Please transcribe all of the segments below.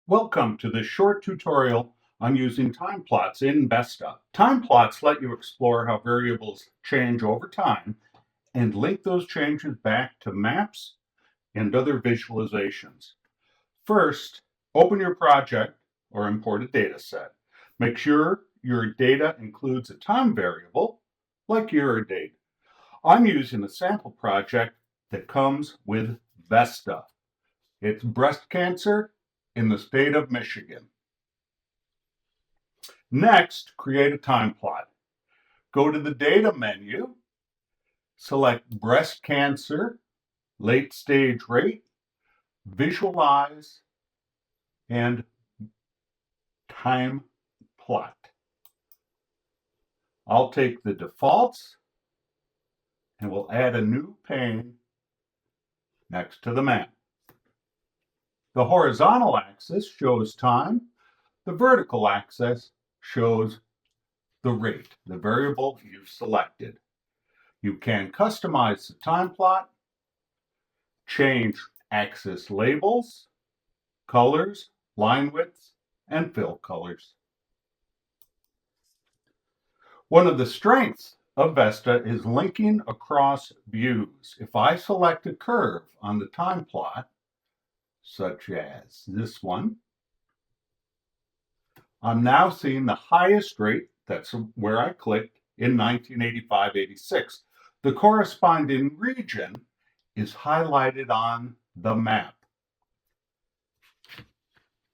Welcome to this short tutorial on using time plots in Vesta. Time plots let you explore how variables change over time and link those changes back to maps and other visualizations. First, open your project or import a data set. Make sure your data includes a time variable like year or date. I'm using a sample project that comes with Vesta. It's breast cancer in the state of Michigan. Next, create a time plot. Go to the data menu, select breast cancer, late stage rate, visualize, and time plot. I'll take the defaults and we'll add a new pane next to the map. The horizontal axis shows time. The vertical axis shows the rate, the variable you've selected. You can customize the time plot, change axis labels, colors, line widths, and fill colors. One of the strengths of Vesta is linking across views. If I select a curve on the time plot, such as this one, I'm now seeing the highest rate, that's where I clicked, in 1985-86. The corresponding region is highlighted on the map.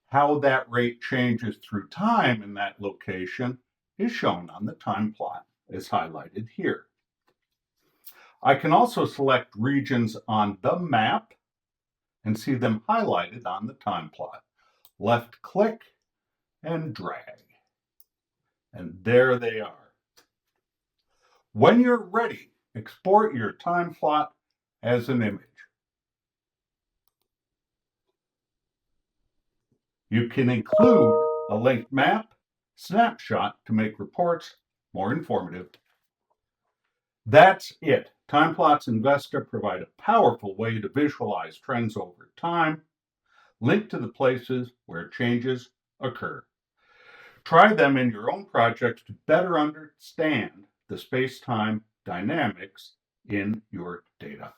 How that rate changes through time in that location is shown on the time plot, as highlighted here. I can also select regions on the map and see them highlighted on the time plot. Left click and drag. And there they are. When you're ready, export your time plot as an image. You can include a linked map, snapshot to make reports more informative. That's it. Time plots in Vesta provide a powerful way to visualize trends over time, link to the places where changes occur. Try them in your own projects to better understand the space-time dynamics in your data.